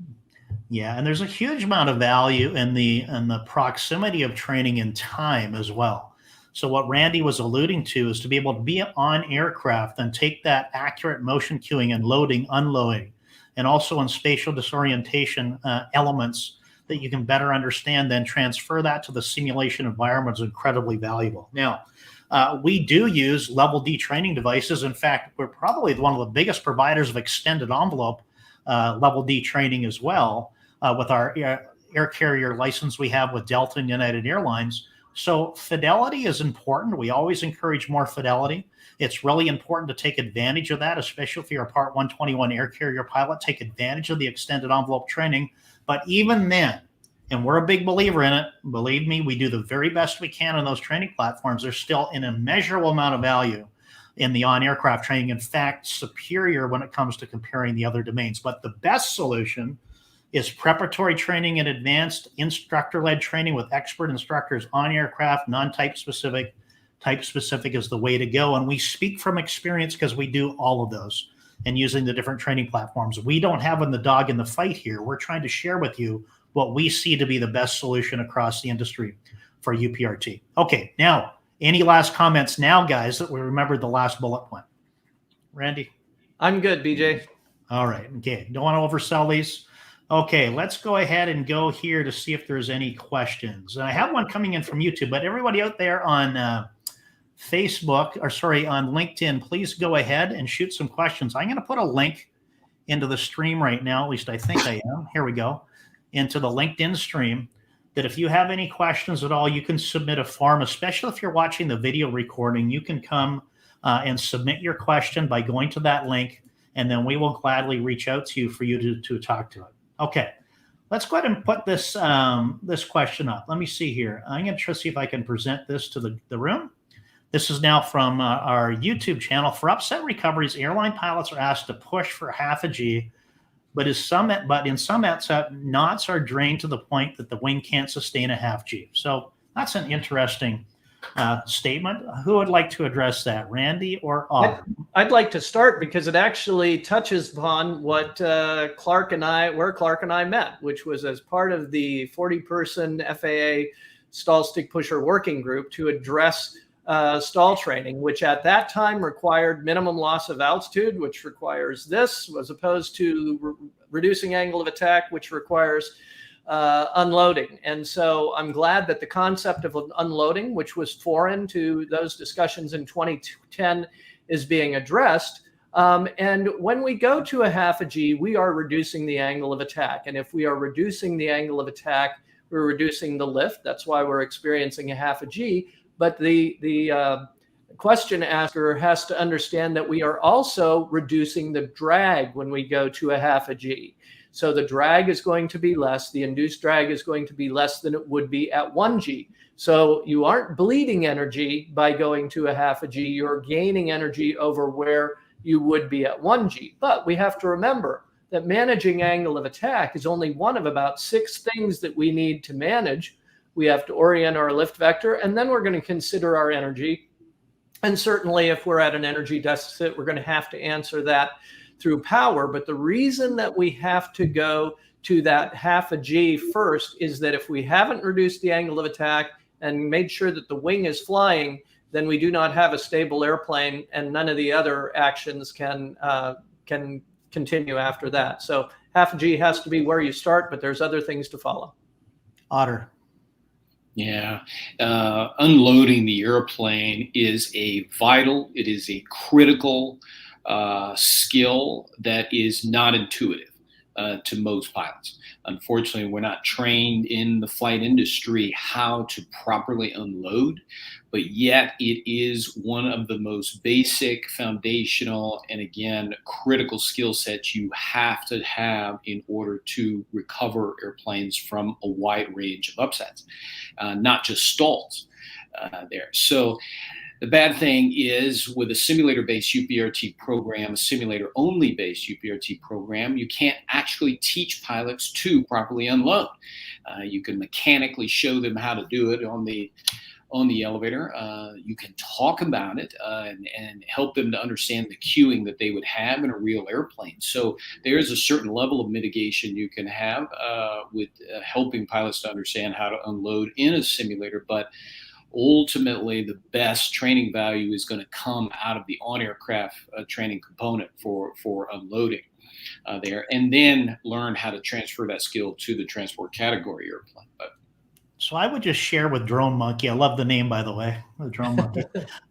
yeah, and there's a huge amount of value in the proximity of training in time as well. So what Randy was alluding to is to be able to be on aircraft and take that accurate motion cueing and loading, unloading, and also in spatial disorientation elements that you can better understand, then transfer that to the simulation environment is incredibly valuable. Now, we do use level D training devices. In fact, we're probably one of the biggest providers of extended envelope level D training as well with our air carrier license we have with Delta and United Airlines. So fidelity is important. We always encourage more fidelity. It's really important to take advantage of that, especially if you're a Part 121 air carrier pilot. Take advantage of the extended envelope training. But even then, and we're a big believer in it, believe me, we do the very best we can on those training platforms. There's still an immeasurable amount of value in the on-aircraft training. In fact, superior when it comes to comparing the other domains. But the best solution is preparatory training and advanced instructor-led training with expert instructors on aircraft, non-type specific. Type specific is the way to go. And we speak from experience because we do all of those and using the different training platforms. We don't have the dog in the fight here. We're trying to share with you what we see to be the best solution across the industry for UPRT. Okay, now, any last comments now, guys, that we remembered the last bullet point? Randy? I'm good, BJ. All right. Okay. Don't want to oversell these. Okay. Let's go ahead and go here to see if there's any questions. I have one coming in from YouTube, but everybody out there on Facebook, or sorry, on LinkedIn, please go ahead and shoot some questions. I'm going to put a link into the stream right now. At least I think I am. Here we go. Into the LinkedIn stream. That if you have any questions at all, you can submit a form, especially if you're watching the video recording. You can come and submit your question by going to that link, and then we will gladly reach out to you for you to talk to it. Okay, let's go ahead and put this this question up. Let me see here. I'm going to try to see if I can present this to the room. This is now from our YouTube channel. For upset recoveries, airline pilots are asked to push for half a G, but in some upset, knots are drained to the point that the wing can't sustain a half G. So that's an interesting statement. Who would like to address that, Randy or Otter? I'd like to start because it actually touches upon what Clark and I met, which was as part of the 40-person FAA stall stick pusher working group to address stall training, which at that time required minimum loss of altitude, which requires this, as opposed to reducing angle of attack, which requires unloading. And so I'm glad that the concept of unloading, which was foreign to those discussions in 2010, is being addressed. And when we go to a half a G, we are reducing the angle of attack. And if we are reducing the angle of attack, we're reducing the lift. That's why we're experiencing a half a G. But the question asker has to understand that we are also reducing the drag when we go to a half a G. So the drag is going to be less. The induced drag is going to be less than it would be at 1G. So you aren't bleeding energy by going to a half a G. You're gaining energy over where you would be at 1G. But we have to remember that managing angle of attack is only one of about 6 things that we need to manage. We have to orient our lift vector, and then we're going to consider our energy. And certainly if we're at an energy deficit, we're going to have to answer that through power. But the reason that we have to go to that half a G first is that if we haven't reduced the angle of attack and made sure that the wing is flying, then we do not have a stable airplane, and none of the other actions can continue after that. So half a G has to be where you start, but there's other things to follow. Otter. Yeah, unloading the airplane is a critical skill that is not intuitive to most pilots. Unfortunately, we're not trained in the flight industry how to properly unload, but yet it is one of the most basic, foundational, and again, critical skill sets you have to have in order to recover airplanes from a wide range of upsets, not just stalls there. So the bad thing is with a simulator-based UPRT program, a simulator-only based UPRT program, you can't actually teach pilots to properly unload. You can mechanically show them how to do it on the elevator. You can talk about it and help them to understand the cueing that they would have in a real airplane. So there is a certain level of mitigation you can have with helping pilots to understand how to unload in a simulator, but ultimately the best training value is going to come out of the on-aircraft training component for unloading there, and then learn how to transfer that skill to the transport category airplane. So I would just share with Drone Monkey, I love the name, by the way, the Drone Monkey.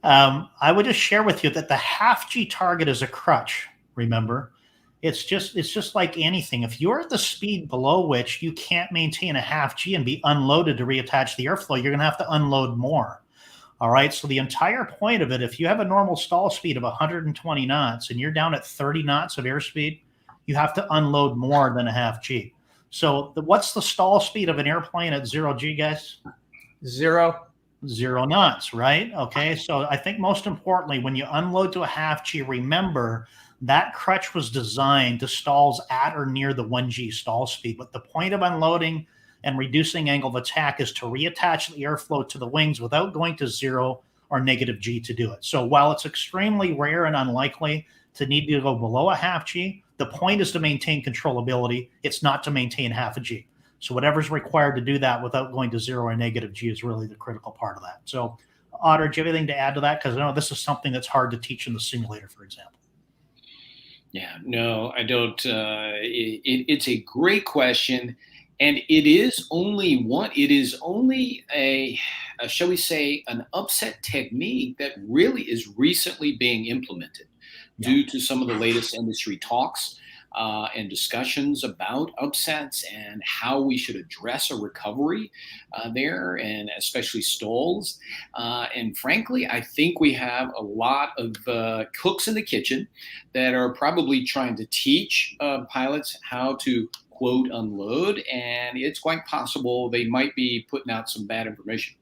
I would just share with you that the half G target is a crutch, remember? It's just like anything. If you're at the speed below which you can't maintain a half G and be unloaded to reattach the airflow, you're going to have to unload more. All right. So the entire point of it, if you have a normal stall speed of 120 knots and you're down at 30 knots of airspeed, you have to unload more than a half G. So what's the stall speed of an airplane at 0G, guys? 0 knots, right? Okay. So I think most importantly, when you unload to a half G, remember that crutch was designed to stalls at or near the 1G stall speed. But the point of unloading and reducing angle of attack is to reattach the airflow to the wings without going to 0 or negative G to do it. So while it's extremely rare and unlikely to need to go below a half G, the point is to maintain controllability. It's not to maintain half a G. So whatever's required to do that without going to 0 or negative G is really the critical part of that. So Otter, do you have anything to add to that? Because I know this is something that's hard to teach in the simulator, for example. Yeah, no, I don't. It's a great question, and it is only one. It is only a, shall we say, an upset technique that really is recently being implemented Yeah. due to some of the latest industry talks and discussions about upsets and how we should address a recovery there, and especially stalls. And frankly, I think we have a lot of cooks in the kitchen that are probably trying to teach pilots how to quote unload, and it's quite possible they might be putting out some bad information.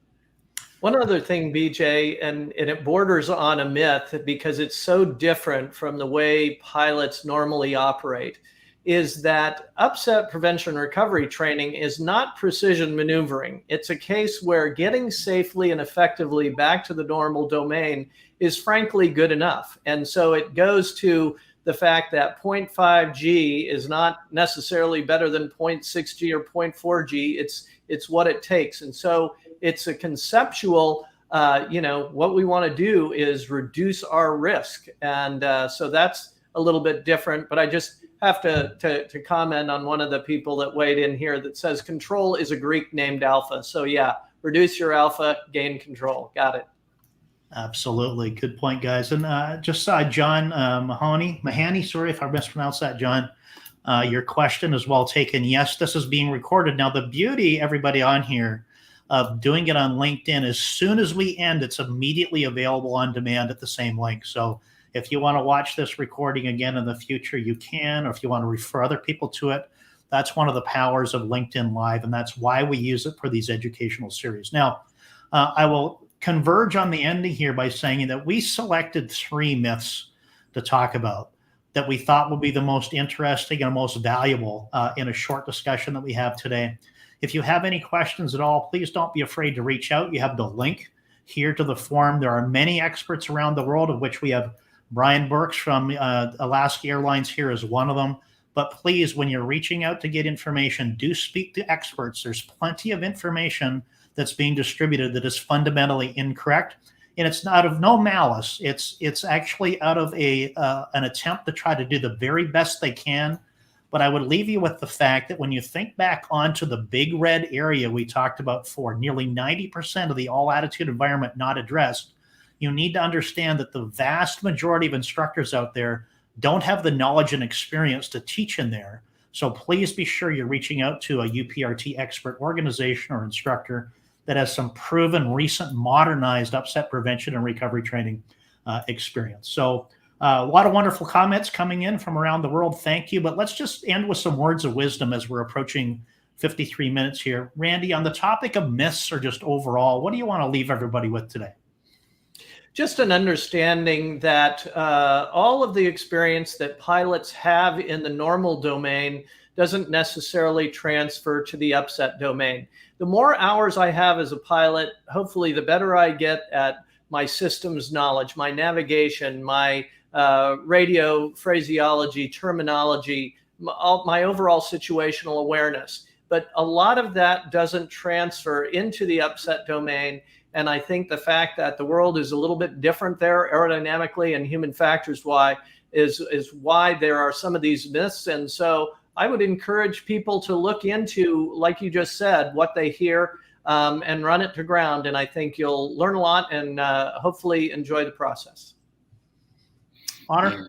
One other thing, BJ, and it borders on a myth because it's so different from the way pilots normally operate, is that upset prevention recovery training is not precision maneuvering. It's a case where getting safely and effectively back to the normal domain is frankly good enough. And so it goes to the fact that 0.5 G is not necessarily better than 0.6 G or 0.4 G. It's what it takes. And so it's a conceptual, what we want to do is reduce our risk. And so that's a little bit different, but I just have to comment on one of the people that weighed in here that says control is a Greek named alpha. So yeah, reduce your alpha, gain control. Got it. Absolutely. Good point, guys. And just John Mahoney, sorry if I mispronounced that, John. Your question is well taken. Yes, this is being recorded. Now, the beauty, everybody on here, of doing it on LinkedIn, as soon as we end, it's immediately available on demand at the same link. So if you want to watch this recording again in the future, you can, or if you want to refer other people to it, that's one of the powers of LinkedIn Live, and that's why we use it for these educational series. Now, I will converge on the ending here by saying that we selected 3 myths to talk about that we thought would be the most interesting and most valuable in a short discussion that we have today. If you have any questions at all, please don't be afraid to reach out. You have the link here to the forum. There are many experts around the world, of which we have Brian Burks from Alaska Airlines here is one of them. But please, when you're reaching out to get information, do speak to experts. There's plenty of information that's being distributed that is fundamentally incorrect. And it's not of no malice. It's actually out of an attempt to try to do the very best they can. But I would leave you with the fact that when you think back onto the big red area we talked about before, nearly 90% of the all attitude environment not addressed, you need to understand that the vast majority of instructors out there don't have the knowledge and experience to teach in there. So please be sure you're reaching out to a UPRT expert organization or instructor that has some proven, recent, modernized upset prevention and recovery training experience. So a lot of wonderful comments coming in from around the world. Thank you. But let's just end with some words of wisdom as we're approaching 53 minutes here. Randy, on the topic of myths or just overall, what do you want to leave everybody with today? Just an understanding that all of the experience that pilots have in the normal domain doesn't necessarily transfer to the upset domain. The more hours I have as a pilot, hopefully the better I get at my systems knowledge, my navigation, my radio phraseology, terminology, my overall situational awareness. But a lot of that doesn't transfer into the upset domain. And I think the fact that the world is a little bit different there aerodynamically and human factors why is why there are some of these myths. And so I would encourage people to look into, like you just said, what they hear and run it to ground. And I think you'll learn a lot and hopefully enjoy the process. Honor?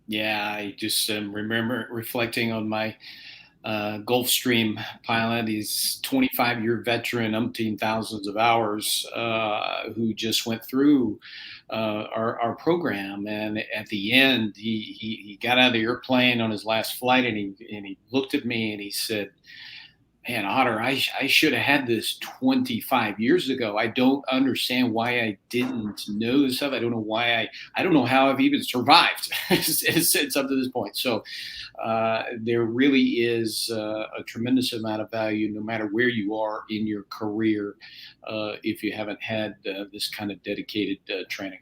Yeah, I just remember reflecting on my Gulfstream pilot. He's 25-year veteran, umpteen thousands of hours, who just went through our program. And at the end, he got out of the airplane on his last flight, and he looked at me and he said, "Man, Otter, I should have had this 25 years ago. I don't understand why I didn't know this stuff. I don't know why I don't know how I've even survived since up to this point." So there really is a tremendous amount of value, no matter where you are in your career, if you haven't had this kind of dedicated training.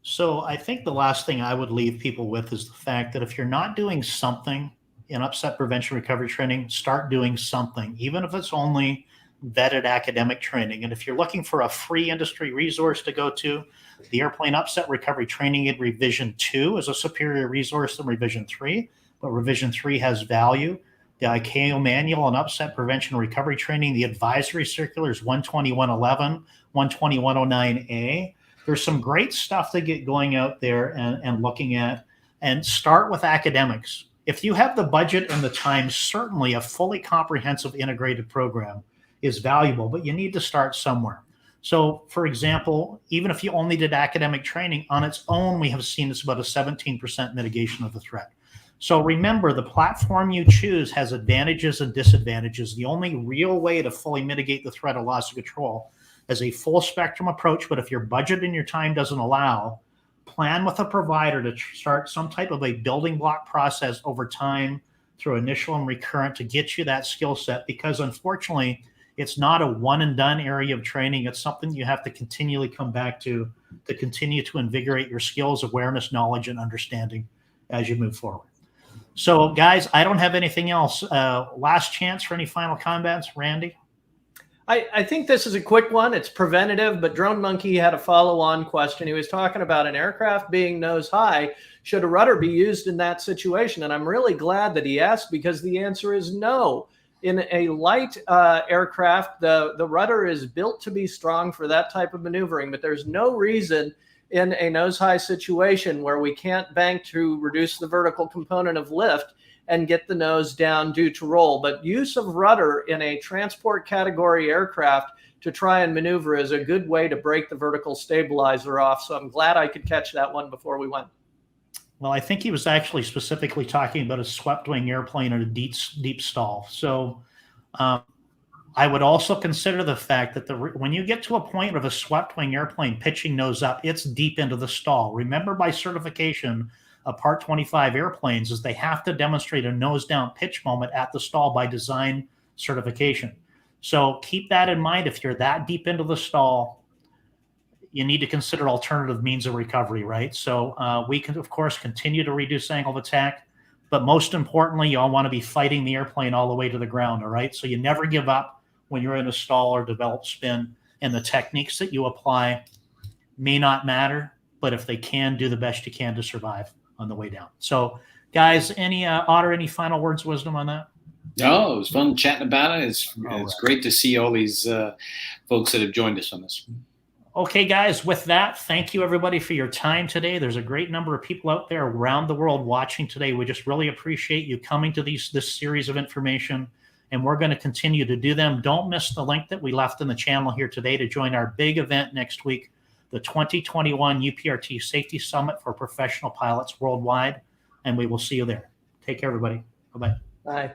So I think the last thing I would leave people with is the fact that if you're not doing something in upset prevention recovery training, start doing something, even if it's only vetted academic training. And if you're looking for a free industry resource to go to, the Airplane Upset Recovery Training in Revision 2 is a superior resource than Revision 3, but Revision 3 has value. The ICAO Manual on Upset Prevention and Recovery Training, the advisory circulars 12111, 12109A. There's some great stuff to get going out there and looking at, and start with academics. If you have the budget and the time, certainly a fully comprehensive integrated program is valuable, but you need to start somewhere. So, for example, even if you only did academic training on its own, we have seen it's about a 17% mitigation of the threat. So remember, the platform you choose has advantages and disadvantages. The only real way to fully mitigate the threat of loss of control is a full spectrum approach. But if your budget and your time doesn't allow, plan with a provider to start some type of a building block process over time through initial and recurrent to get you that skill set, because unfortunately, it's not a one and done area of training. It's something you have to continually come back to continue to invigorate your skills, awareness, knowledge, and understanding as you move forward. So, guys, I don't have anything else. Last chance for any final comments, Randy? I think this is a quick one. It's preventative, but Drone Monkey had a follow-on question. He was talking about an aircraft being nose high. Should a rudder be used in that situation? And I'm really glad that he asked, because the answer is no. In a light aircraft, the rudder is built to be strong for that type of maneuvering, but there's no reason in a nose-high situation where we can't bank to reduce the vertical component of lift and get the nose down due to roll. But use of rudder in a transport category aircraft to try and maneuver is a good way to break the vertical stabilizer off. So I'm glad I could catch that one before we went. Well, I think he was actually specifically talking about a swept wing airplane at a deep stall. So I would also consider the fact that when you get to a point of a swept wing airplane pitching nose up, it's deep into the stall. Remember, by certification of Part 25 airplanes is they have to demonstrate a nose down pitch moment at the stall by design certification. So keep that in mind. If you're that deep into the stall, you need to consider alternative means of recovery, right? So we can, of course, continue to reduce angle of attack, but most importantly, you all want to be fighting the airplane all the way to the ground, all right? So you never give up when you're in a stall or develop spin, and the techniques that you apply may not matter, but if they can, do the best you can to survive on the way down. So guys, Otter, any final words of wisdom on that? No, it was fun chatting about it. It's great to see all these folks that have joined us on this. Okay, guys, with that, thank you everybody for your time today. There's a great number of people out there around the world watching today. We just really appreciate you coming to this series of information, and we're going to continue to do them. Don't miss the link that we left in the channel here today to join our big event next week, the 2021 UPRT Safety Summit for Professional Pilots Worldwide, and we will see you there. Take care, everybody. Bye-bye. Bye.